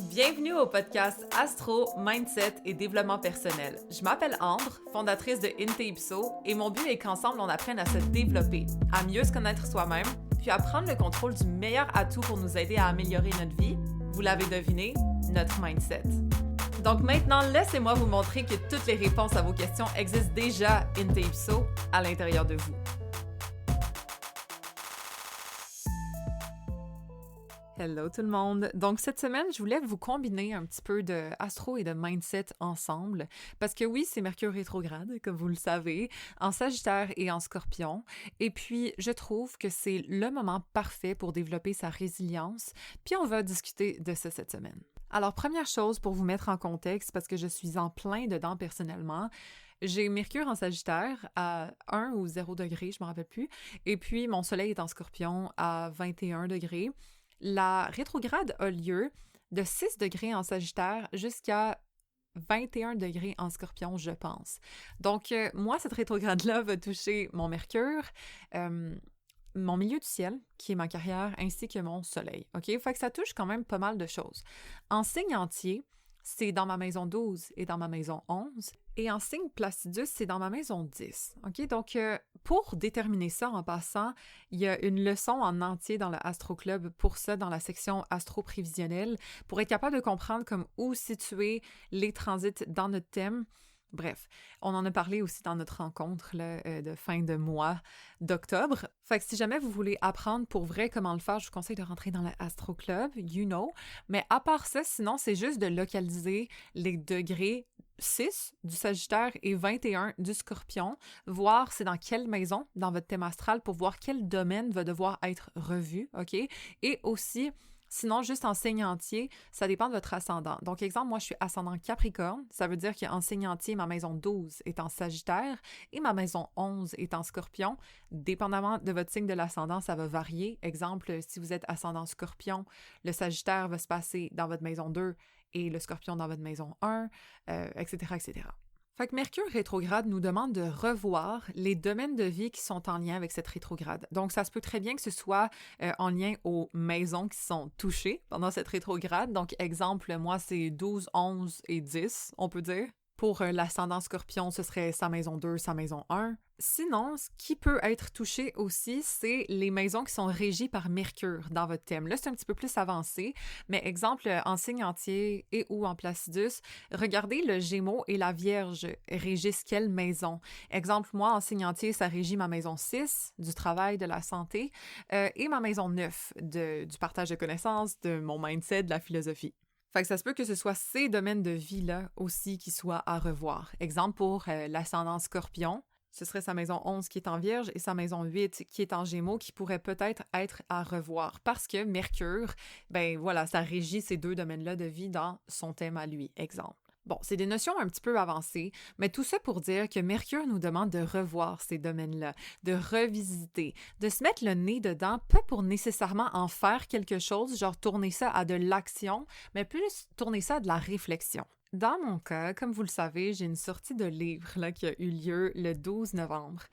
Bienvenue au podcast Astro, Mindset et Développement personnel. Je m'appelle Ambre, fondatrice de Ipso, et mon but est qu'ensemble on apprenne à se développer, à mieux se connaître soi-même, puis à prendre le contrôle du meilleur atout pour nous aider à améliorer notre vie. Vous l'avez deviné, notre mindset. Donc maintenant, laissez-moi vous montrer que toutes les réponses à vos questions existent déjà Ipso à l'intérieur de vous. Hello tout le monde! Donc cette semaine, je voulais vous combiner un petit peu de astro et de mindset ensemble, parce que oui, c'est Mercure rétrograde, comme vous le savez, en Sagittaire et en Scorpion, et puis je trouve que c'est le moment parfait pour développer sa résilience, puis on va discuter de ça cette semaine. Alors première chose pour vous mettre en contexte, parce que je suis en plein dedans personnellement, j'ai Mercure en Sagittaire à 1 ou 0 degré, je ne me rappelle plus, et puis mon Soleil est en Scorpion à 21 degrés. La rétrograde a lieu de 6 degrés en Sagittaire jusqu'à 21 degrés en Scorpion, je pense. Donc, moi, cette rétrograde-là va toucher mon Mercure, mon milieu du ciel, qui est ma carrière, ainsi que mon Soleil. OK? Fait que ça touche quand même pas mal de choses. En signe entier, c'est dans ma maison 12 et dans ma maison 11. Et en signe Placidus, c'est dans ma maison 10. OK? Donc, pour déterminer ça en passant, il y a une leçon en entier dans le Astro Club pour ça, dans la section Astro prévisionnelle, pour être capable de comprendre comme où situer les transits dans notre thème. Bref, on en a parlé aussi dans notre rencontre là, de fin de mois d'octobre. Fait que si jamais vous voulez apprendre pour vrai comment le faire, je vous conseille de rentrer dans le Astro Club, you know. Mais à part ça, sinon, c'est juste de localiser les degrés 6 du Sagittaire et 21 du Scorpion, voir c'est dans quelle maison dans votre thème astral pour voir quel domaine va devoir être revu, OK? Et aussi, sinon, juste en signe entier, ça dépend de votre ascendant. Donc, exemple, moi, je suis ascendant Capricorne. Ça veut dire qu'en signe entier, ma maison 12 est en Sagittaire et ma maison 11 est en Scorpion. Dépendamment de votre signe de l'ascendant, ça va varier. Exemple, si vous êtes ascendant Scorpion, le Sagittaire va se passer dans votre maison 2 et le Scorpion dans votre maison 1, etc., etc. Fait que Mercure rétrograde nous demande de revoir les domaines de vie qui sont en lien avec cette rétrograde. Donc, ça se peut très bien que ce soit en lien aux maisons qui sont touchées pendant cette rétrograde. Donc, exemple, moi, c'est 12, 11 et 10, on peut dire. Pour l'ascendant Scorpion, ce serait sa maison 2, sa maison 1. Sinon, ce qui peut être touché aussi, c'est les maisons qui sont régies par Mercure dans votre thème. Là, c'est un petit peu plus avancé, mais exemple, en signe entier et ou en Placidus, regardez le Gémeaux et la Vierge régissent quelle maison. Exemple, moi, en signe entier, ça régit ma maison 6, du travail, de la santé, et ma maison 9, du partage de connaissances, de mon mindset, de la philosophie. Fait que ça se peut que ce soit ces domaines de vie-là aussi qui soient à revoir. Exemple pour l'ascendant Scorpion, ce serait sa maison 11 qui est en Vierge et sa maison 8 qui est en Gémeaux qui pourrait peut-être être à revoir parce que Mercure, ben voilà, ça régit ces deux domaines-là de vie dans son thème à lui, exemple. Bon, c'est des notions un petit peu avancées, mais tout ça pour dire que Mercure nous demande de revoir ces domaines-là, de revisiter, de se mettre le nez dedans, pas pour nécessairement en faire quelque chose, genre tourner ça à de l'action, mais plus tourner ça à de la réflexion. Dans mon cas, comme vous le savez, j'ai une sortie de livre là, qui a eu lieu le 12 novembre.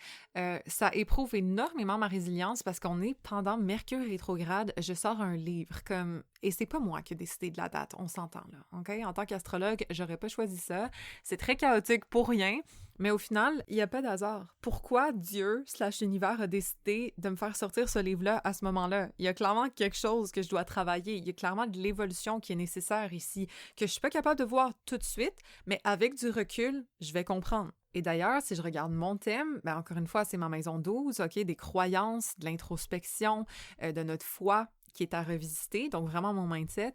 Ça éprouve énormément ma résilience parce qu'on est pendant Mercure rétrograde, je sors un livre comme... Et c'est pas moi qui ai décidé de la date, on s'entend là, OK? En tant qu'astrologue, j'aurais pas choisi ça. C'est très chaotique pour rien, mais au final, il n'y a pas d'hasard. Pourquoi Dieu / l'univers a décidé de me faire sortir ce livre-là à ce moment-là? Il y a clairement quelque chose que je dois travailler. Il y a clairement de l'évolution qui est nécessaire ici, que je suis pas capable de voir tout de suite, mais avec du recul, je vais comprendre. Et d'ailleurs, si je regarde mon thème, ben encore une fois, c'est ma maison 12, OK? Des croyances, de l'introspection, de notre foi qui est à revisiter, donc vraiment mon mindset.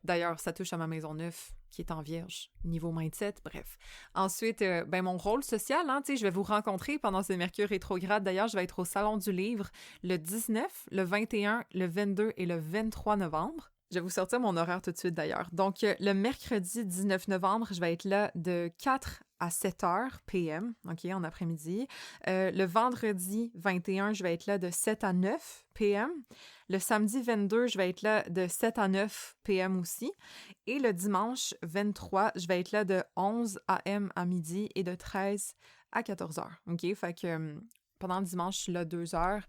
D'ailleurs, ça touche à ma maison 9 qui est en Vierge, niveau mindset, bref. Ensuite, ben mon rôle social, hein, tu sais, je vais vous rencontrer pendant ce Mercure rétrograde. D'ailleurs, je vais être au Salon du Livre le 19, le 21, le 22 et le 23 novembre. Je vais vous sortir mon horaire tout de suite d'ailleurs. Donc, le mercredi 19 novembre, je vais être là de 4 à 7 heures p.m., OK, en après-midi. Le vendredi 21, je vais être là de 7 à 9 p.m. Le samedi 22, je vais être là de 7 à 9 p.m. aussi. Et le dimanche 23, je vais être là de 11 a.m. à midi et de 13 à 14 heures. OK, fait que pendant le dimanche, je suis là 2 heures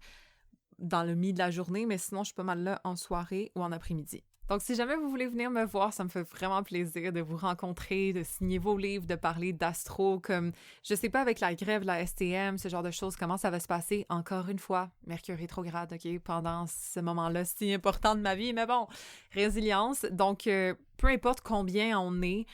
dans le milieu de la journée, mais sinon, je suis pas mal là en soirée ou en après-midi. Donc, si jamais vous voulez venir me voir, ça me fait vraiment plaisir de vous rencontrer, de signer vos livres, de parler d'astro, comme, je sais pas, avec la grève, la STM, ce genre de choses, comment ça va se passer. Encore une fois, Mercure rétrograde, OK, pendant ce moment-là si important de ma vie, mais bon, résilience. Donc, peu importe combien on est,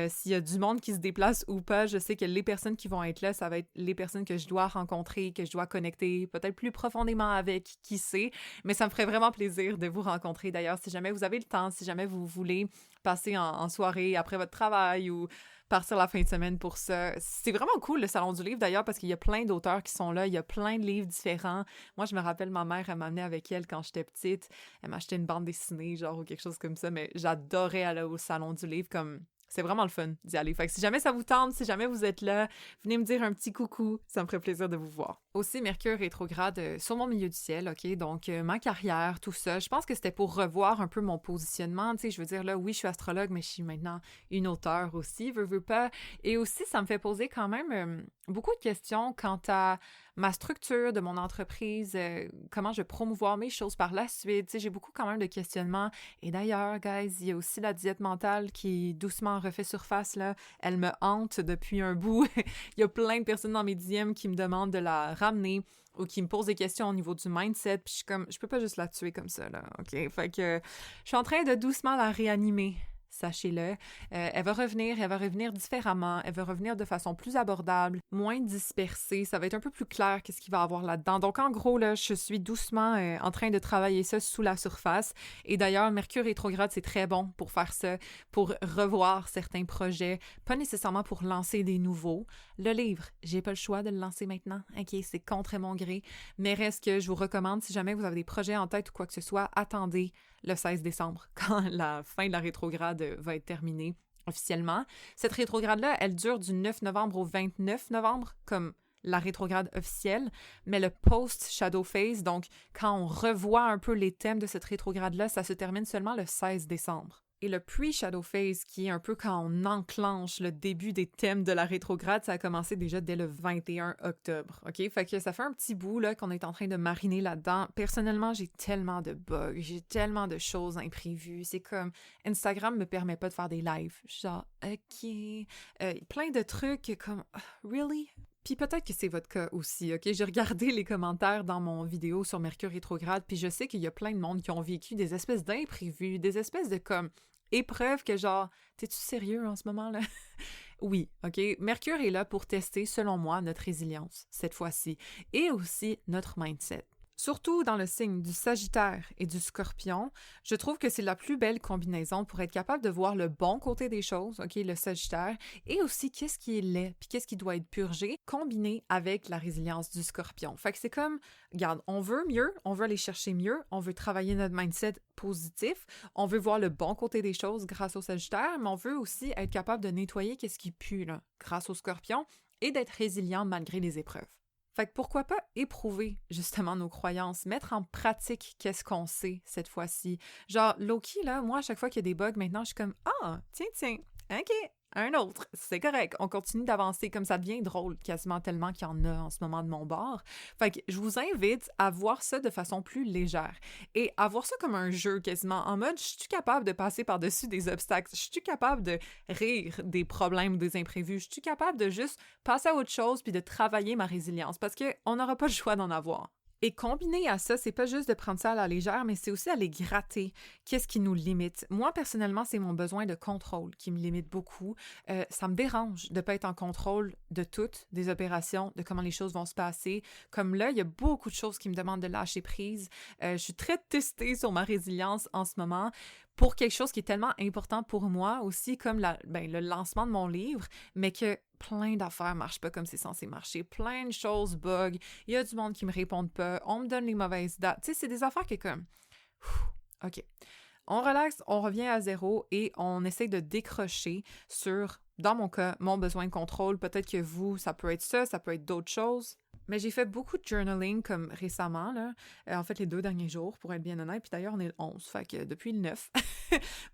s'il y a du monde qui se déplace ou pas, je sais que les personnes qui vont être là, ça va être les personnes que je dois rencontrer, que je dois connecter, peut-être plus profondément avec, qui sait, mais ça me ferait vraiment plaisir de vous rencontrer. D'ailleurs, si jamais vous avez le temps, si jamais vous voulez passer en soirée après votre travail ou partir la fin de semaine pour ça. C'est vraiment cool, le Salon du Livre, d'ailleurs, parce qu'il y a plein d'auteurs qui sont là, il y a plein de livres différents. Moi, je me rappelle, ma mère, elle m'amenait avec elle quand j'étais petite. Elle m'achetait une bande dessinée, genre, ou quelque chose comme ça, mais j'adorais aller au Salon du Livre, comme... C'est vraiment le fun d'y aller. Fait que si jamais ça vous tente, si jamais vous êtes là, venez me dire un petit coucou. Ça me ferait plaisir de vous voir. Aussi, Mercure rétrograde sur mon milieu du ciel, OK? Donc, ma carrière, tout ça. Je pense que c'était pour revoir un peu mon positionnement. Tu sais, je veux dire, là, oui, je suis astrologue, mais je suis maintenant une auteure aussi, veux pas. Et aussi, ça me fait poser quand même beaucoup de questions quant à ma structure de mon entreprise, comment je vais promouvoir mes choses par la suite. Tu sais, j'ai beaucoup quand même de questionnements. Et d'ailleurs, guys, il y a aussi la diète mentale qui doucement refait surface, là. Elle me hante depuis un bout. Il y a plein de personnes dans mes DM qui me demandent de la ramener ou qui me posent des questions au niveau du mindset. Puis je suis comme, je peux pas juste la tuer comme ça, là. OK? Fait que je suis en train de doucement la réanimer. Sachez-le. Elle va revenir différemment, elle va revenir de façon plus abordable, moins dispersée, ça va être un peu plus clair qu'est-ce qu'il va y avoir là-dedans. Donc en gros, là, je suis doucement en train de travailler ça sous la surface. Et d'ailleurs, Mercure rétrograde, c'est très bon pour faire ça, pour revoir certains projets, pas nécessairement pour lancer des nouveaux. Le livre, j'ai pas le choix de le lancer maintenant, ok, c'est contre mon gré, mais reste que je vous recommande, si jamais vous avez des projets en tête ou quoi que ce soit, attendez le 16 décembre, quand la fin de la rétrograde va être terminée officiellement. Cette rétrograde-là, elle dure du 9 novembre au 29 novembre, comme la rétrograde officielle, mais le post-shadow phase, donc quand on revoit un peu les thèmes de cette rétrograde-là, ça se termine seulement le 16 décembre. Et le pre-shadow phase, qui est un peu quand on enclenche le début des thèmes de la rétrograde, ça a commencé déjà dès le 21 octobre, OK? Fait que ça fait un petit bout, là, qu'on est en train de mariner là-dedans. Personnellement, j'ai tellement de bugs, j'ai tellement de choses imprévues. C'est comme, Instagram me permet pas de faire des lives. Genre, OK, plein de trucs comme, really? Puis peut-être que c'est votre cas aussi, OK? J'ai regardé les commentaires dans mon vidéo sur Mercure rétrograde, puis je sais qu'il y a plein de monde qui ont vécu des espèces d'imprévus, des espèces de comme épreuves que genre, t'es-tu sérieux en ce moment-là? Oui, OK? Mercure est là pour tester, selon moi, notre résilience, cette fois-ci, et aussi notre mindset. Surtout dans le signe du Sagittaire et du Scorpion, je trouve que c'est la plus belle combinaison pour être capable de voir le bon côté des choses, OK, le Sagittaire, et aussi qu'est-ce qui est laid, puis qu'est-ce qui doit être purgé, combiné avec la résilience du Scorpion. Fait que c'est comme, regarde, on veut mieux, on veut aller chercher mieux, on veut travailler notre mindset positif, on veut voir le bon côté des choses grâce au Sagittaire, mais on veut aussi être capable de nettoyer qu'est-ce qui pue, là, grâce au Scorpion, et d'être résilient malgré les épreuves. Fait que pourquoi pas éprouver justement nos croyances, mettre en pratique qu'est-ce qu'on sait cette fois-ci. Genre, Loki, là, moi, à chaque fois qu'il y a des bugs, maintenant, je suis comme « Ah, tiens, OK, un autre, c'est correct. » On continue d'avancer, comme ça devient drôle quasiment tellement qu'il y en a en ce moment de mon bord. Fait que je vous invite à voir ça de façon plus légère et à voir ça comme un jeu quasiment, en mode « Je suis capable de passer par-dessus des obstacles? Je suis capable de rire des problèmes ou des imprévus? Je suis capable de juste passer à autre chose puis de travailler ma résilience? » Parce qu'on n'aura pas le choix d'en avoir. Et combiné à ça, c'est pas juste de prendre ça à la légère, mais c'est aussi aller gratter qu'est-ce qui nous limite. Moi, personnellement, c'est mon besoin de contrôle qui me limite beaucoup. Ça me dérange de pas être en contrôle de toutes des opérations, de comment les choses vont se passer. Comme là, il y a beaucoup de choses qui me demandent de lâcher prise. Je suis très testée sur ma résilience en ce moment pour quelque chose qui est tellement important pour moi aussi, comme le lancement de mon livre, mais que plein d'affaires marchent pas comme c'est censé marcher. Plein de choses bug. Il y a du monde qui me répondent pas. On me donne les mauvaises dates. Tu sais, c'est des affaires qui est comme... OK. On relaxe, on revient à zéro et on essaie de décrocher sur, dans mon cas, mon besoin de contrôle. Peut-être que vous, ça peut être ça peut être d'autres choses. Mais j'ai fait beaucoup de journaling comme récemment, là. En fait, les 2 derniers jours, pour être bien honnête. Puis d'ailleurs, on est le 11, fait que depuis le 9.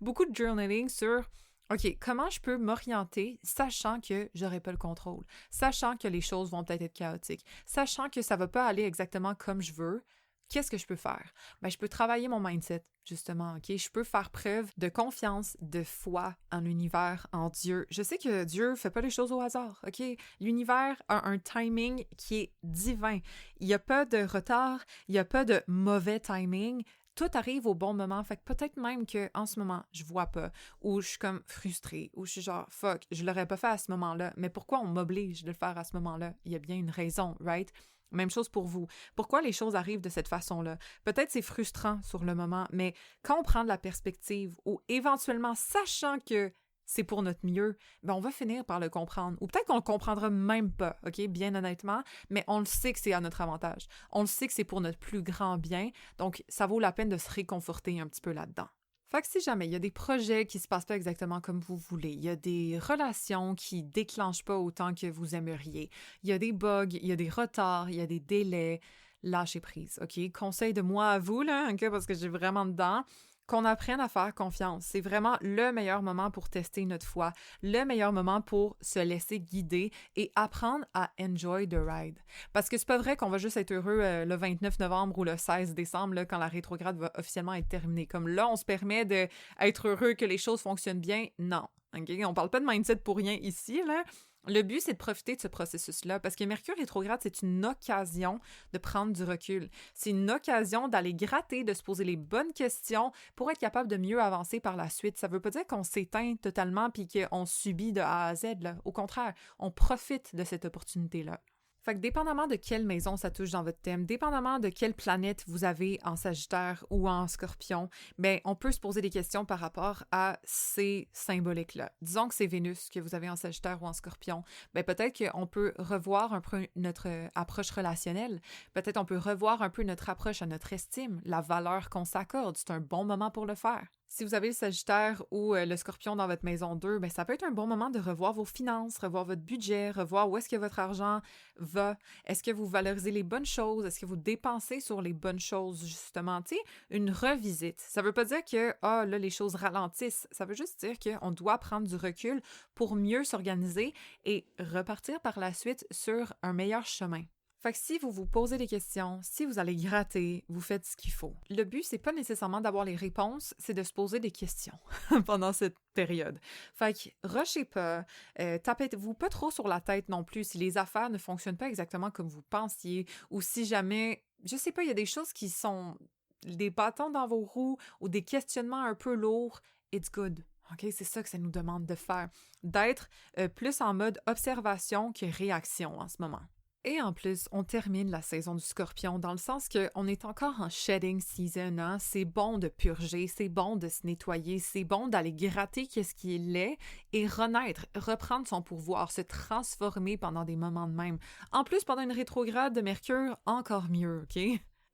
Beaucoup de journaling sur... OK, comment je peux m'orienter sachant que j'aurai pas le contrôle, sachant que les choses vont peut-être être chaotiques, sachant que ça va pas aller exactement comme je veux, Qu'est-ce que je peux faire? Ben, je peux travailler mon mindset, justement, OK? Je peux faire preuve de confiance, de foi en l'univers, en Dieu. Je sais que Dieu fait pas les choses au hasard, OK? L'univers a un timing qui est divin. Il n'y a pas de retard, il n'y a pas de mauvais timing. Tout arrive au bon moment, fait que peut-être même qu'en ce moment, je vois pas, ou je suis comme frustrée, ou je suis genre, fuck, je l'aurais pas fait à ce moment-là, mais pourquoi on m'oblige de le faire à ce moment-là? Il y a bien une raison, right? Même chose pour vous. Pourquoi les choses arrivent de cette façon-là? Peut-être c'est frustrant sur le moment, mais quand on prend de la perspective ou éventuellement sachant que c'est pour notre mieux, ben on va finir par le comprendre. Ou peut-être qu'on le comprendra même pas, OK? Bien honnêtement, mais on le sait que c'est à notre avantage. On le sait que c'est pour notre plus grand bien, donc ça vaut la peine de se réconforter un petit peu là-dedans. Fait que si jamais il y a des projets qui se passent pas exactement comme vous voulez, il y a des relations qui déclenchent pas autant que vous aimeriez, il y a des bugs, il y a des retards, il y a des délais, lâchez prise, OK? Conseil de moi à vous, là, OK? Parce que j'ai vraiment dedans, qu'on apprenne à faire confiance. C'est vraiment le meilleur moment pour tester notre foi, le meilleur moment pour se laisser guider et apprendre à enjoy the ride. Parce que c'est pas vrai qu'on va juste être heureux le 29 novembre ou le 16 décembre, là, quand la rétrograde va officiellement être terminée. Comme là, on se permet d'être heureux que les choses fonctionnent bien. Non. Okay? On parle pas de mindset pour rien ici, là. Le but, c'est de profiter de ce processus-là parce que Mercure rétrograde, c'est une occasion de prendre du recul. C'est une occasion d'aller gratter, de se poser les bonnes questions pour être capable de mieux avancer par la suite. Ça veut pas dire qu'on s'éteint totalement puis qu'on subit de A à Z, là. Au contraire, on profite de cette opportunité-là. Fait que dépendamment de quelle maison ça touche dans votre thème, dépendamment de quelle planète vous avez en Sagittaire ou en Scorpion, ben on peut se poser des questions par rapport à ces symboliques-là. Disons que c'est Vénus que vous avez en Sagittaire ou en Scorpion, ben peut-être qu'on peut revoir un peu notre approche relationnelle. Peut-être on peut revoir un peu notre approche à notre estime, la valeur qu'on s'accorde. C'est un bon moment pour le faire. Si vous avez le Sagittaire ou le Scorpion dans votre maison 2, ben ça peut être un bon moment de revoir vos finances, revoir votre budget, revoir où est-ce que votre argent va. Est-ce que vous valorisez les bonnes choses? Est-ce que vous dépensez sur les bonnes choses, justement? Tu sais, une revisite. Ça veut pas dire que, là, les choses ralentissent. Ça veut juste dire qu'on doit prendre du recul pour mieux s'organiser et repartir par la suite sur un meilleur chemin. Fait que si vous vous posez des questions, si vous allez gratter, vous faites ce qu'il faut. Le but, c'est pas nécessairement d'avoir les réponses, c'est de se poser des questions pendant cette période. Fait que rushez pas, tapez-vous pas trop sur la tête non plus si les affaires ne fonctionnent pas exactement comme vous pensiez ou si jamais, je sais pas, il y a des choses qui sont des bâtons dans vos roues ou des questionnements un peu lourds, it's good. OK, c'est ça que ça nous demande de faire, d'être plus en mode observation que réaction en ce moment. Et en plus, on termine la saison du Scorpion dans le sens qu'on est encore en shedding season, hein? C'est bon de purger, c'est bon de se nettoyer, c'est bon d'aller gratter qu'est-ce qui est laid et renaître, reprendre son pouvoir, se transformer pendant des moments de même. En plus, pendant une rétrograde de Mercure, encore mieux, OK?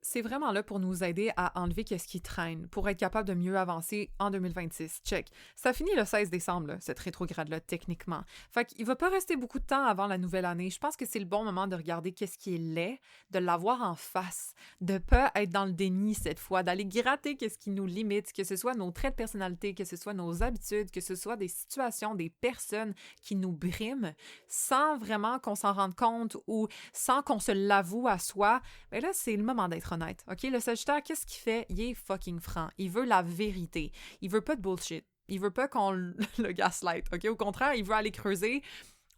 C'est vraiment là pour nous aider à enlever qu'est-ce qui traîne, pour être capable de mieux avancer en 2026. Check. Ça finit le 16 décembre, là, cette rétrograde-là, techniquement. Fait qu'il va pas rester beaucoup de temps avant la nouvelle année. Je pense que c'est le bon moment de regarder qu'est-ce qui est laid, de l'avoir en face, de pas être dans le déni cette fois, d'aller gratter qu'est-ce qui nous limite, que ce soit nos traits de personnalité, que ce soit nos habitudes, que ce soit des situations, des personnes qui nous briment, sans vraiment qu'on s'en rende compte ou sans qu'on se l'avoue à soi. Ben là, c'est le moment d'être honnête, OK? Le Sagittaire, qu'est-ce qu'il fait? Il est fucking franc. Il veut la vérité. Il veut pas de bullshit. Il veut pas qu'on le gaslight, OK? Au contraire, il veut aller creuser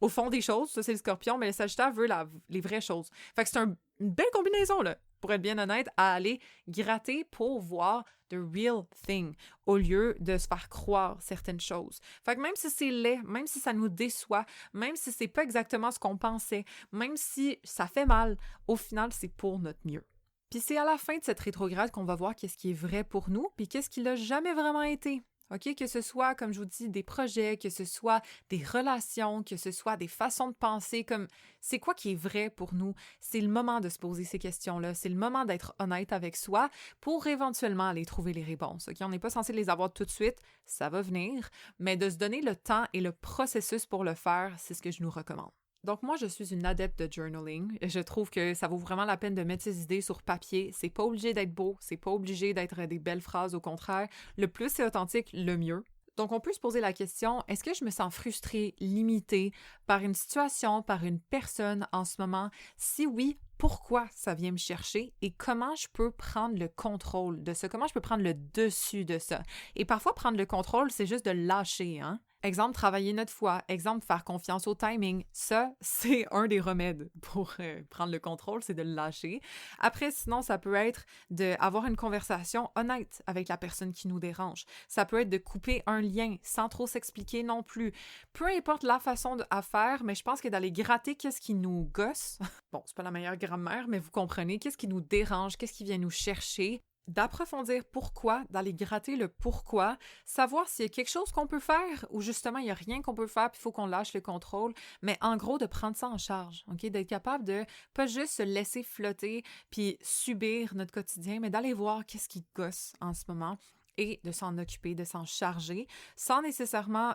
au fond des choses. Ça, c'est le Scorpion, mais le Sagittaire veut les vraies choses. Fait que c'est une belle combinaison, là, pour être bien honnête, à aller gratter pour voir the real thing, au lieu de se faire croire certaines choses. Fait que même si c'est laid, même si ça nous déçoit, même si c'est pas exactement ce qu'on pensait, même si ça fait mal, au final, c'est pour notre mieux. Puis c'est à la fin de cette rétrograde qu'on va voir qu'est-ce qui est vrai pour nous, puis qu'est-ce qui l'a jamais vraiment été. OK? Que ce soit, comme je vous dis, des projets, que ce soit des relations, que ce soit des façons de penser, comme c'est quoi qui est vrai pour nous? C'est le moment de se poser ces questions-là. C'est le moment d'être honnête avec soi pour éventuellement aller trouver les réponses. OK? On n'est pas censé les avoir tout de suite, ça va venir, mais de se donner le temps et le processus pour le faire, c'est ce que je nous recommande. Donc moi, je suis une adepte de journaling. Je trouve que ça vaut vraiment la peine de mettre ses idées sur papier. C'est pas obligé d'être beau, c'est pas obligé d'être des belles phrases, au contraire. Le plus c'est authentique, le mieux. Donc, on peut se poser la question, est-ce que je me sens frustrée, limitée par une situation, par une personne en ce moment? Si oui, pourquoi ça vient me chercher et comment je peux prendre le contrôle de ça? Comment je peux prendre le dessus de ça? Et parfois, prendre le contrôle, c'est juste de lâcher, hein? Exemple, travailler notre foi. Exemple, faire confiance au timing. Ça, c'est un des remèdes pour prendre le contrôle, c'est de le lâcher. Après, sinon, ça peut être d'avoir une conversation honnête avec la personne qui nous dérange. Ça peut être de couper un lien sans trop s'expliquer non plus. Peu importe la façon à faire, mais je pense que d'aller gratter qu'est-ce qui nous gosse, bon, c'est pas la meilleure grammaire, mais vous comprenez, qu'est-ce qui nous dérange, qu'est-ce qui vient nous chercher, d'approfondir pourquoi, d'aller gratter le pourquoi, savoir s'il y a quelque chose qu'on peut faire ou justement il n'y a rien qu'on peut faire puis il faut qu'on lâche le contrôle, mais en gros de prendre ça en charge, ok, d'être capable de pas juste se laisser flotter puis subir notre quotidien, mais d'aller voir qu'est-ce qui gosse en ce moment et de s'en occuper, de s'en charger, sans nécessairement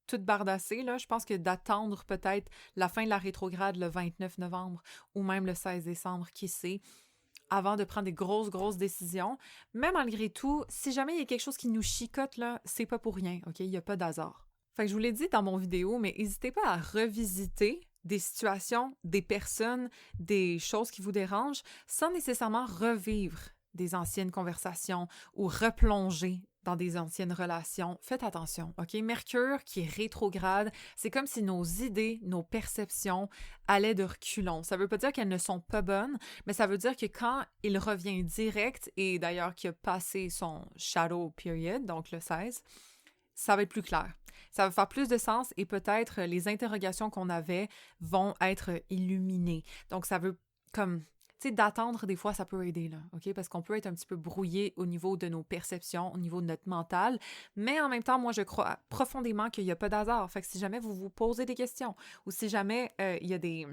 tout bardasser, là. Je pense que d'attendre peut-être la fin de la rétrograde le 29 novembre ou même le 16 décembre, qui sait, avant de prendre des grosses décisions. Mais malgré tout, si jamais il y a quelque chose qui nous chicote, là, c'est pas pour rien, OK? Il n'y a pas d'hasard. Fait que je vous l'ai dit dans mon vidéo, mais n'hésitez pas à revisiter des situations, des personnes, des choses qui vous dérangent, sans nécessairement revivre des anciennes conversations ou replonger dans des anciennes relations. Faites attention, OK? Mercure qui est rétrograde, c'est comme si nos idées, nos perceptions allaient de reculons. Ça veut pas dire qu'elles ne sont pas bonnes, mais ça veut dire que quand il revient direct, et d'ailleurs qu'il a passé son shadow period, donc le 16, ça va être plus clair. Ça va faire plus de sens et peut-être les interrogations qu'on avait vont être illuminées. Donc ça veut comme... Tu sais, d'attendre, des fois, ça peut aider, là, OK? Parce qu'on peut être un petit peu brouillé au niveau de nos perceptions, au niveau de notre mental. Mais en même temps, moi, je crois profondément qu'il n'y a pas d'hasard. Fait que si jamais vous vous posez des questions ou si jamais il y a des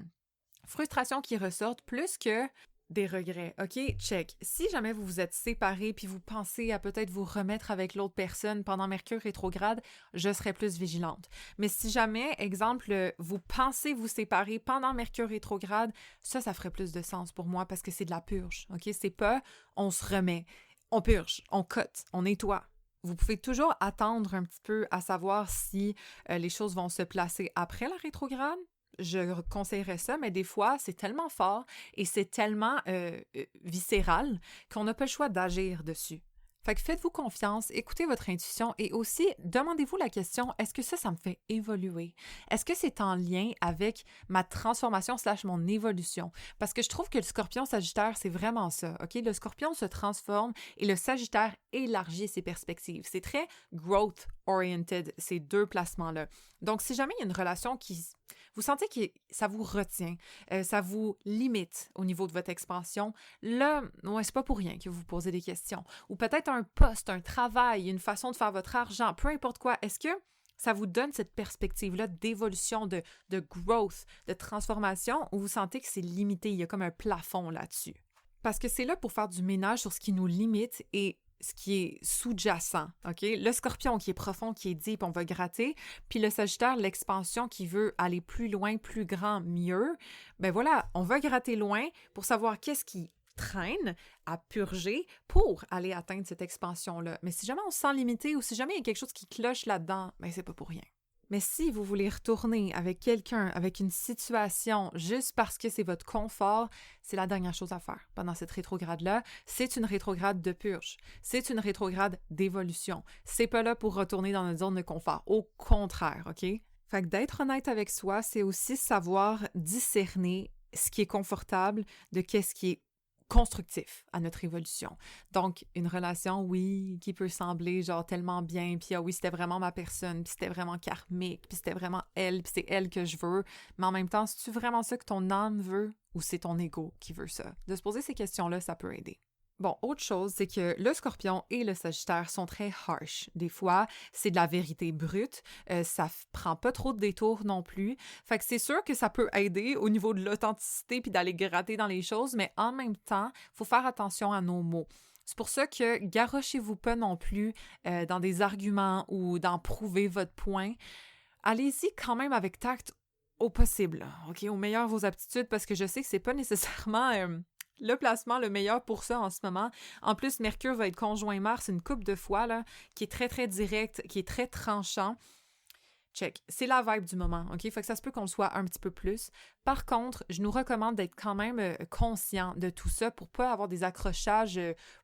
frustrations qui ressortent plus que des regrets, OK? Check. Si jamais vous vous êtes séparés puis vous pensez à peut-être vous remettre avec l'autre personne pendant Mercure rétrograde, je serais plus vigilante. Mais si jamais, exemple, vous pensez vous séparer pendant Mercure rétrograde, ça ferait plus de sens pour moi parce que c'est de la purge, OK? C'est pas on se remet, on purge, on cote, on nettoie. Vous pouvez toujours attendre un petit peu à savoir si les choses vont se placer après la rétrograde. Je conseillerais ça, mais des fois, c'est tellement fort et c'est tellement viscéral qu'on n'a pas le choix d'agir dessus. Fait que faites-vous confiance, écoutez votre intuition et aussi demandez-vous la question, est-ce que ça me fait évoluer? Est-ce que c'est en lien avec ma transformation / mon évolution? Parce que je trouve que le Scorpion-Sagittaire, c'est vraiment ça, OK? Le Scorpion se transforme et le Sagittaire élargit ses perspectives. C'est très growth-oriented, ces deux placements-là. Donc, si jamais il y a une relation qui... Vous sentez que ça vous retient, ça vous limite au niveau de votre expansion, là, ouais, c'est pas pour rien que vous vous posez des questions. Ou peut-être un poste, un travail, une façon de faire votre argent, peu importe quoi. Est-ce que ça vous donne cette perspective-là d'évolution, de growth, de transformation, ou vous sentez que c'est limité, il y a comme un plafond là-dessus? Parce que c'est là pour faire du ménage sur ce qui nous limite et ce qui est sous-jacent, OK? Le Scorpion qui est profond, qui est deep, on va gratter, puis le Sagittaire, l'expansion qui veut aller plus loin, plus grand, mieux. Ben voilà, on va gratter loin pour savoir qu'est-ce qui traîne à purger pour aller atteindre cette expansion-là. Mais si jamais on se sent limité ou si jamais il y a quelque chose qui cloche là-dedans, ben c'est pas pour rien. Mais si vous voulez retourner avec quelqu'un, avec une situation, juste parce que c'est votre confort, c'est la dernière chose à faire pendant cette rétrograde-là. C'est une rétrograde de purge. C'est une rétrograde d'évolution. C'est pas là pour retourner dans notre zone de confort. Au contraire, OK? Fait que d'être honnête avec soi, c'est aussi savoir discerner ce qui est confortable de qu'est-ce qui est constructif à notre évolution. Donc, une relation, oui, qui peut sembler genre tellement bien, puis ah oui, c'était vraiment ma personne, puis c'était vraiment karmique, puis c'était vraiment elle, puis c'est elle que je veux, mais en même temps, c'est-tu vraiment ça que ton âme veut ou c'est ton ego qui veut ça? De se poser ces questions-là, ça peut aider. Bon, autre chose, c'est que le Scorpion et le Sagittaire sont très harsh. Des fois, c'est de la vérité brute. Ça prend pas trop de détours non plus. Fait que c'est sûr que ça peut aider au niveau de l'authenticité puis d'aller gratter dans les choses, mais en même temps, il faut faire attention à nos mots. C'est pour ça que garochez-vous pas non plus dans des arguments ou d'en prouver votre point. Allez-y quand même avec tact au possible, OK? Au meilleur de vos aptitudes, parce que je sais que c'est pas nécessairement le placement le meilleur pour ça en ce moment. En plus, Mercure va être conjoint Mars une couple de fois, là, qui est très, très direct, qui est très tranchant. Check. C'est la vibe du moment, OK? Fait que ça se peut qu'on le soit un petit peu plus. Par contre, je nous recommande d'être quand même conscient de tout ça pour pas avoir des accrochages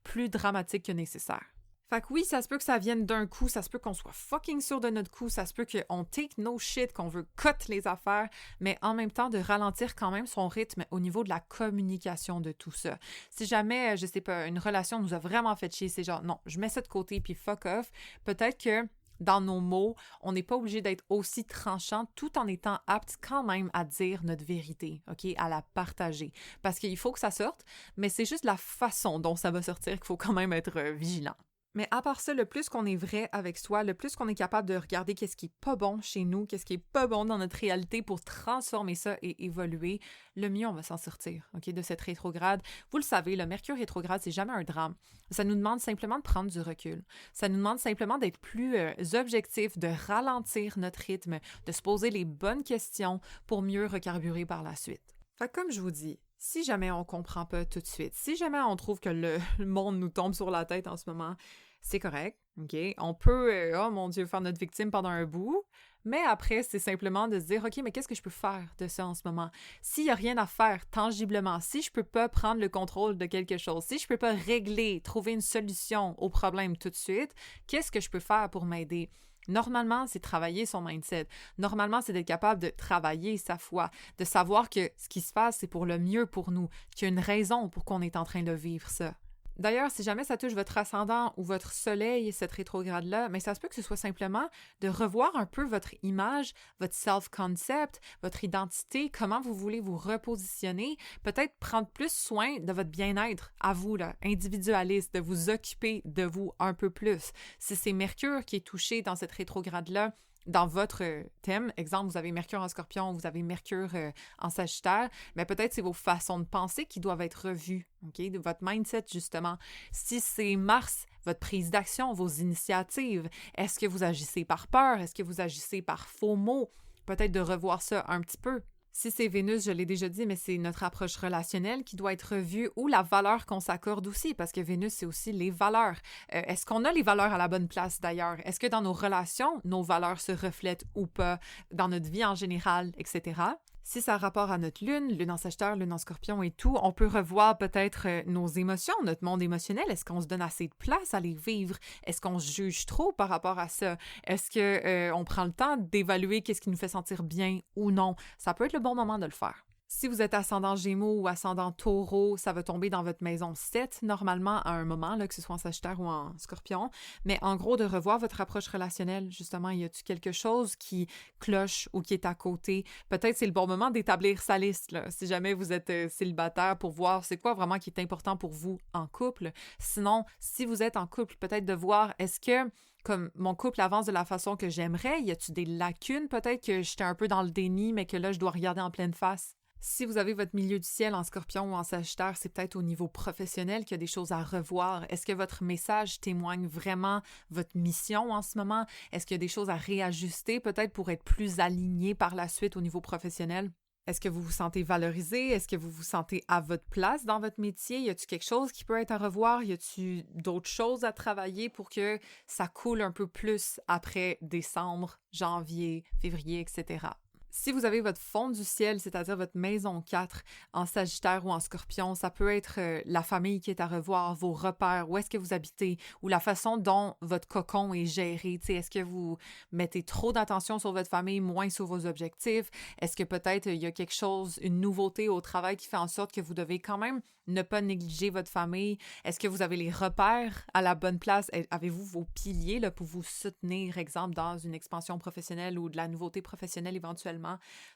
plus dramatiques que nécessaire. Fait que oui, ça se peut que ça vienne d'un coup, ça se peut qu'on soit fucking sûr de notre coup, ça se peut qu'on take no shit, qu'on veut cut les affaires, mais en même temps de ralentir quand même son rythme au niveau de la communication de tout ça. Si jamais, je sais pas, une relation nous a vraiment fait chier, c'est genre non, je mets ça de côté puis fuck off, peut-être que dans nos mots, on n'est pas obligé d'être aussi tranchant tout en étant apte quand même à dire notre vérité, OK? À la partager. Parce qu'il faut que ça sorte, mais c'est juste la façon dont ça va sortir qu'il faut quand même être vigilant. Mais à part ça, le plus qu'on est vrai avec soi, le plus qu'on est capable de regarder qu'est-ce qui est pas bon chez nous, qu'est-ce qui est pas bon dans notre réalité pour transformer ça et évoluer, le mieux on va s'en sortir, OK, de cette rétrograde. Vous le savez, le Mercure rétrograde, c'est jamais un drame. Ça nous demande simplement de prendre du recul. Ça nous demande simplement d'être plus objectif, de ralentir notre rythme, de se poser les bonnes questions pour mieux recarburer par la suite. Fait que comme je vous dis, si jamais on comprend pas tout de suite, si jamais on trouve que le monde nous tombe sur la tête en ce moment, c'est correct, OK? On peut, oh mon Dieu, faire notre victime pendant un bout, mais après, c'est simplement de se dire, OK, mais qu'est-ce que je peux faire de ça en ce moment? S'il y a rien à faire tangiblement, si je peux pas prendre le contrôle de quelque chose, si je peux pas régler, trouver une solution au problème tout de suite, qu'est-ce que je peux faire pour m'aider? Normalement, c'est travailler son mindset. Normalement, c'est d'être capable de travailler sa foi, de savoir que ce qui se passe, c'est pour le mieux pour nous, qu'il y a une raison pour qu'on est en train de vivre ça. D'ailleurs, si jamais ça touche votre ascendant ou votre soleil, cette rétrograde-là, mais ça se peut que ce soit simplement de revoir un peu votre image, votre self-concept, votre identité, comment vous voulez vous repositionner, peut-être prendre plus soin de votre bien-être à vous, là, individualiste, de vous occuper de vous un peu plus. Si c'est Mercure qui est touché dans cette rétrograde-là, dans votre thème, exemple, vous avez Mercure en Scorpion, vous avez Mercure en Sagittaire, mais peut-être c'est vos façons de penser qui doivent être revues, OK? De votre mindset, justement. Si c'est Mars, votre prise d'action, vos initiatives, est-ce que vous agissez par peur? Est-ce que vous agissez par faux mots? Peut-être de revoir ça un petit peu. Si c'est Vénus, je l'ai déjà dit, mais c'est notre approche relationnelle qui doit être revue ou la valeur qu'on s'accorde aussi, parce que Vénus, c'est aussi les valeurs. Est-ce qu'on a les valeurs à la bonne place d'ailleurs? Est-ce que dans nos relations, nos valeurs se reflètent ou pas dans notre vie en général, etc.? Si ça a rapport à notre lune en Sagittaire, lune en Scorpion et tout, on peut revoir peut-être nos émotions, notre monde émotionnel. Est-ce qu'on se donne assez de place à les vivre? Est-ce qu'on se juge trop par rapport à ça? Est-ce que on prend le temps d'évaluer qu'est-ce qui nous fait sentir bien ou non? Ça peut être le bon moment de le faire. Si vous êtes ascendant Gémeaux ou ascendant Taureau, ça va tomber dans votre maison 7, normalement, à un moment, là, que ce soit en Sagittaire ou en Scorpion. Mais en gros, de revoir votre approche relationnelle, justement, y a-t-il quelque chose qui cloche ou qui est à côté? Peut-être c'est le bon moment d'établir sa liste, là, si jamais vous êtes célibataire, pour voir c'est quoi vraiment qui est important pour vous en couple. Sinon, si vous êtes en couple, peut-être de voir est-ce que comme mon couple avance de la façon que j'aimerais, y a-t-il des lacunes? Peut-être que j'étais un peu dans le déni, mais que là, je dois regarder en pleine face. Si vous avez votre milieu du ciel en Scorpion ou en Sagittaire, c'est peut-être au niveau professionnel qu'il y a des choses à revoir. Est-ce que votre message témoigne vraiment votre mission en ce moment? Est-ce qu'il y a des choses à réajuster peut-être pour être plus aligné par la suite au niveau professionnel? Est-ce que vous vous sentez valorisé? Est-ce que vous vous sentez à votre place dans votre métier? Y a-t-il quelque chose qui peut être à revoir? Y a-t-il d'autres choses à travailler pour que ça coule un peu plus après décembre, janvier, février, etc.? Si vous avez votre fond du ciel, c'est-à-dire votre maison 4 en Sagittaire ou en Scorpion, ça peut être la famille qui est à revoir, vos repères, où est-ce que vous habitez, ou la façon dont votre cocon est géré. T'sais, est-ce que vous mettez trop d'attention sur votre famille, moins sur vos objectifs? Est-ce que peut-être il y a quelque chose, une nouveauté au travail qui fait en sorte que vous devez quand même ne pas négliger votre famille? Est-ce que vous avez les repères à la bonne place? Avez-vous vos piliers là, pour vous soutenir, exemple, dans une expansion professionnelle ou de la nouveauté professionnelle éventuellement?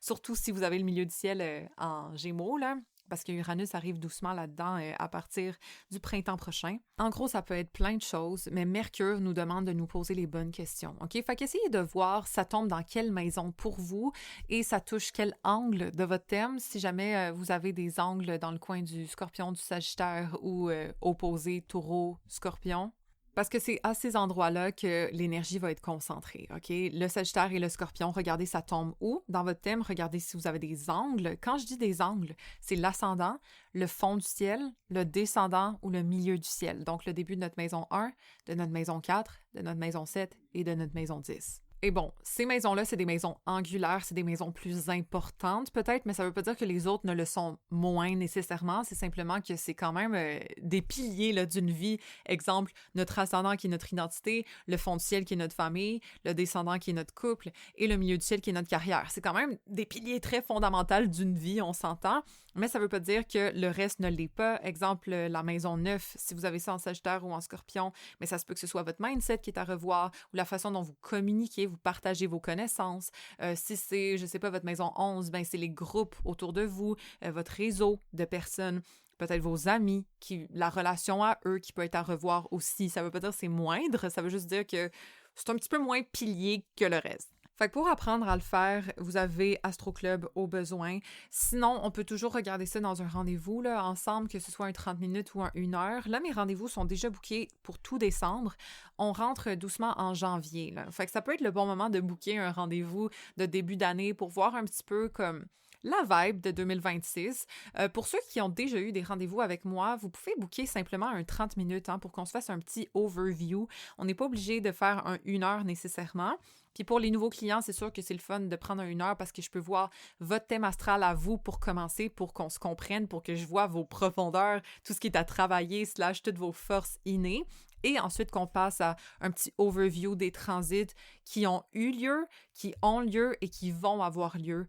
Surtout si vous avez le milieu du ciel en Gémeaux, là, parce que Uranus arrive doucement là-dedans à partir du printemps prochain. En gros, ça peut être plein de choses, mais Mercure nous demande de nous poser les bonnes questions, OK? Fait qu'essayez de voir ça tombe dans quelle maison pour vous et ça touche quel angle de votre thème, si jamais vous avez des angles dans le coin du Scorpion, du Sagittaire ou opposé Taureau, Scorpion. Parce que c'est à ces endroits-là que l'énergie va être concentrée, OK? Le Sagittaire et le Scorpion, regardez ça tombe où? Dans votre thème, regardez si vous avez des angles. Quand je dis des angles, c'est l'ascendant, le fond du ciel, le descendant ou le milieu du ciel. Donc, le début de notre maison 1, de notre maison 4, de notre maison 7 et de notre maison 10. Et bon, ces maisons-là, c'est des maisons angulaires, c'est des maisons plus importantes peut-être, mais ça veut pas dire que les autres ne le sont moins nécessairement, c'est simplement que c'est quand même des piliers là, d'une vie. Exemple, notre ascendant qui est notre identité, le fond du ciel qui est notre famille, le descendant qui est notre couple et le milieu du ciel qui est notre carrière. C'est quand même des piliers très fondamentaux d'une vie, on s'entend, mais ça veut pas dire que le reste ne l'est pas. Exemple, la maison 9, si vous avez ça en Sagittaire ou en Scorpion, mais ça se peut que ce soit votre mindset qui est à revoir ou la façon dont vous communiquez, vous partagez vos connaissances. Si c'est, je sais pas, votre maison 11, ben c'est les groupes autour de vous, votre réseau de personnes, peut-être vos amis, la relation à eux qui peut être à revoir aussi. Ça veut pas dire que c'est moindre, ça veut juste dire que c'est un petit peu moins pilier que le reste. Fait que pour apprendre à le faire, vous avez Astro Club au besoin. Sinon, on peut toujours regarder ça dans un rendez-vous là, ensemble, que ce soit un 30 minutes ou un 1 heure. Là, mes rendez-vous sont déjà bookés pour tout décembre. On rentre doucement en janvier. Là. Fait que ça peut être le bon moment de booker un rendez-vous de début d'année pour voir un petit peu comme la vibe de 2026. Pour ceux qui ont déjà eu des rendez-vous avec moi, vous pouvez booker simplement un 30 minutes pour qu'on se fasse un petit overview. On n'est pas obligé de faire un 1 heure nécessairement. Puis pour les nouveaux clients, c'est sûr que c'est le fun de prendre une heure parce que je peux voir votre thème astral à vous pour commencer, pour qu'on se comprenne, pour que je vois vos profondeurs, tout ce qui est à travailler, / toutes vos forces innées. Et ensuite qu'on passe à un petit overview des transits qui ont eu lieu, qui ont lieu et qui vont avoir lieu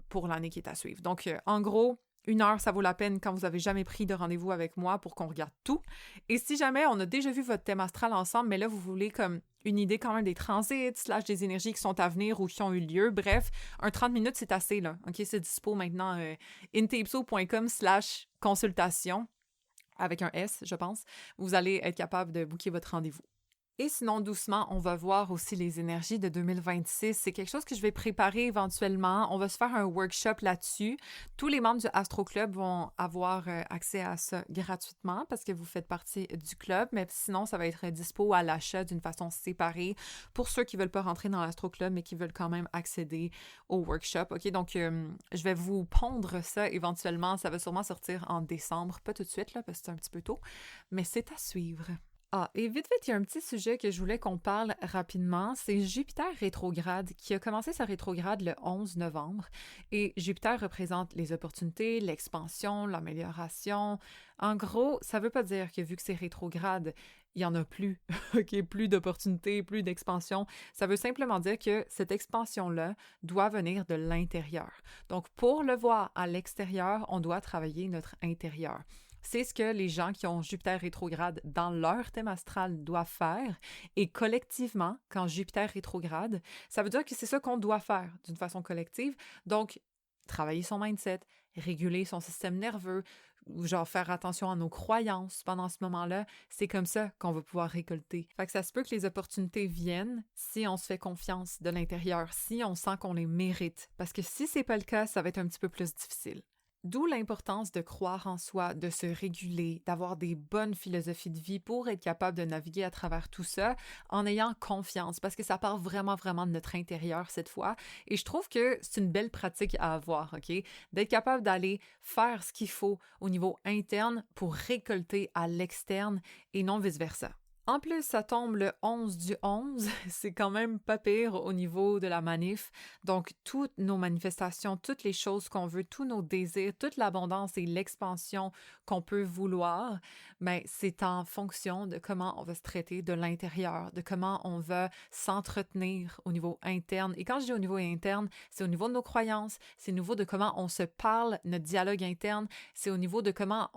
pour l'année qui est à suivre. Donc, en gros, 1 heure, ça vaut la peine quand vous n'avez jamais pris de rendez-vous avec moi pour qu'on regarde tout. Et si jamais on a déjà vu votre thème astral ensemble, mais là, vous voulez comme une idée quand même des transits, / des énergies qui sont à venir ou qui ont eu lieu, bref, un 30 minutes, c'est assez, là. OK, c'est dispo maintenant, intapso.com/consultation, avec un S, je pense. Vous allez être capable de booker votre rendez-vous. Et sinon, doucement, on va voir aussi les énergies de 2026. C'est quelque chose que je vais préparer éventuellement. On va se faire un workshop là-dessus. Tous les membres du Astro Club vont avoir accès à ça gratuitement parce que vous faites partie du club, mais sinon, ça va être dispo à l'achat d'une façon séparée pour ceux qui ne veulent pas rentrer dans l'Astro Club, mais qui veulent quand même accéder au workshop. OK, donc je vais vous pondre ça éventuellement. Ça va sûrement sortir en décembre. Pas tout de suite, là, parce que c'est un petit peu tôt, mais c'est à suivre. Ah, et vite, il y a un petit sujet que je voulais qu'on parle rapidement, c'est Jupiter rétrograde qui a commencé sa rétrograde le 11 novembre. Et Jupiter représente les opportunités, l'expansion, l'amélioration. En gros, ça veut pas dire que vu que c'est rétrograde, il n'y en a plus, OK, plus d'opportunités, plus d'expansion. Ça veut simplement dire que cette expansion-là doit venir de l'intérieur. Donc, pour le voir à l'extérieur, on doit travailler notre intérieur. C'est ce que les gens qui ont Jupiter rétrograde dans leur thème astral doivent faire. Et collectivement, quand Jupiter rétrograde, ça veut dire que c'est ça qu'on doit faire d'une façon collective. Donc, travailler son mindset, réguler son système nerveux, genre faire attention à nos croyances pendant ce moment-là, c'est comme ça qu'on va pouvoir récolter. Fait que ça se peut que les opportunités viennent si on se fait confiance de l'intérieur, si on sent qu'on les mérite. Parce que si c'est pas le cas, ça va être un petit peu plus difficile. D'où l'importance de croire en soi, de se réguler, d'avoir des bonnes philosophies de vie pour être capable de naviguer à travers tout ça en ayant confiance, parce que ça part vraiment, vraiment de notre intérieur cette fois. Et je trouve que c'est une belle pratique à avoir, OK? D'être capable d'aller faire ce qu'il faut au niveau interne pour récolter à l'externe et non vice-versa. En plus, ça tombe le 11 du 11, c'est quand même pas pire au niveau de la manif. Donc, toutes nos manifestations, toutes les choses qu'on veut, tous nos désirs, toute l'abondance et l'expansion qu'on peut vouloir, ben, c'est en fonction de comment on va se traiter de l'intérieur, de comment on va s'entretenir au niveau interne. Et quand je dis au niveau interne, c'est au niveau de nos croyances, c'est au niveau de comment on se parle, notre dialogue interne, c'est au niveau de comment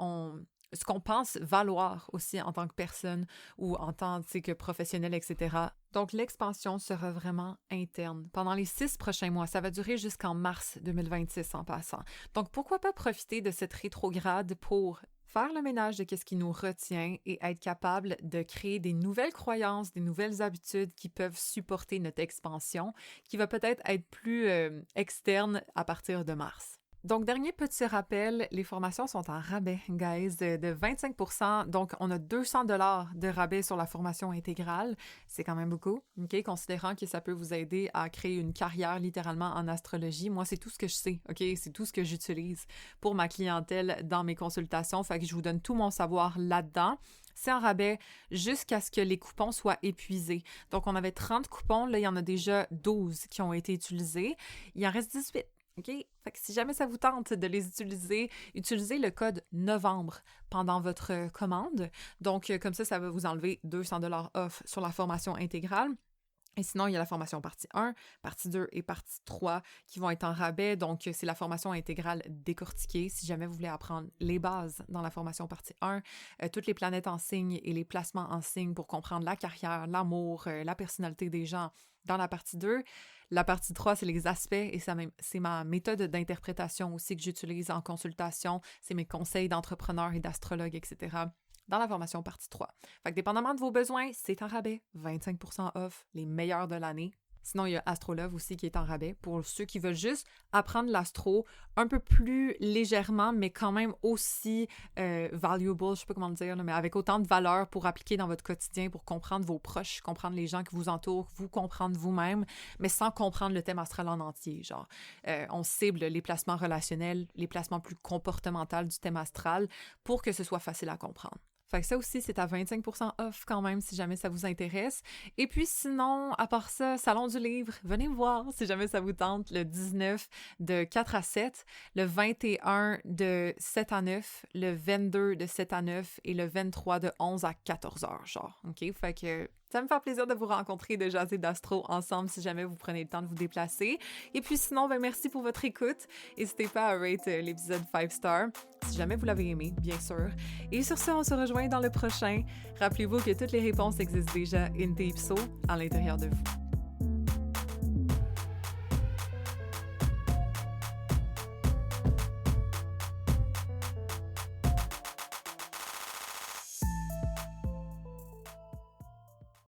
ce qu'on pense valoir aussi en tant que personne ou en tant que professionnel, etc. Donc, l'expansion sera vraiment interne. Pendant les 6 prochains mois, ça va durer jusqu'en mars 2026 en passant. Donc, pourquoi pas profiter de cette rétrograde pour faire le ménage de ce qui nous retient et être capable de créer des nouvelles croyances, des nouvelles habitudes qui peuvent supporter notre expansion, qui va peut-être être plus externe à partir de mars. Donc, dernier petit rappel, les formations sont en rabais, guys, de 25%. Donc, on a 200 $ de rabais sur la formation intégrale. C'est quand même beaucoup, OK? Considérant que ça peut vous aider à créer une carrière littéralement en astrologie. Moi, c'est tout ce que je sais, OK? C'est tout ce que j'utilise pour ma clientèle dans mes consultations. Fait que je vous donne tout mon savoir là-dedans. C'est en rabais jusqu'à ce que les coupons soient épuisés. Donc, on avait 30 coupons. Là, il y en a déjà 12 qui ont été utilisés. Il en reste 18. OK? Fait que si jamais ça vous tente de les utiliser, utilisez le code novembre pendant votre commande. Donc, comme ça va vous enlever 200 $ off sur la formation intégrale. Et sinon, il y a la formation partie 1, partie 2 et partie 3 qui vont être en rabais. Donc, c'est la formation intégrale décortiquée. Si jamais vous voulez apprendre les bases dans la formation partie 1, toutes les planètes en signe et les placements en signe pour comprendre la carrière, l'amour, la personnalité des gens dans la partie 2. La partie 3, c'est les aspects et c'est ma méthode d'interprétation aussi que j'utilise en consultation. C'est mes conseils d'entrepreneurs et d'astrologues, etc. dans la formation partie 3. Fait que dépendamment de vos besoins, c'est en rabais, 25% off, les meilleurs de l'année. Sinon, il y a Astrolove aussi qui est en rabais pour ceux qui veulent juste apprendre l'astro un peu plus légèrement, mais quand même aussi valuable, je sais pas comment le dire, mais avec autant de valeur pour appliquer dans votre quotidien, pour comprendre vos proches, comprendre les gens qui vous entourent, vous comprendre vous-même, mais sans comprendre le thème astral en entier. Genre, on cible les placements relationnels, les placements plus comportementaux du thème astral pour que ce soit facile à comprendre. Fait que ça aussi, c'est à 25% off quand même si jamais ça vous intéresse. Et puis sinon, à part ça, Salon du livre, venez me voir si jamais ça vous tente, le 19 de 4 à 7, le 21 de 7 à 9, le 22 de 7 à 9 et le 23 de 11 à 14 heures, genre. OK? Fait que ça me fait plaisir de vous rencontrer et de jaser d'astro ensemble si jamais vous prenez le temps de vous déplacer. Et puis sinon, merci pour votre écoute. N'hésitez pas à rate l'épisode 5 stars si jamais vous l'avez aimé, bien sûr. Et sur ce, on se rejoint dans le prochain. Rappelez-vous que toutes les réponses existent déjà in te ipso à l'intérieur de vous.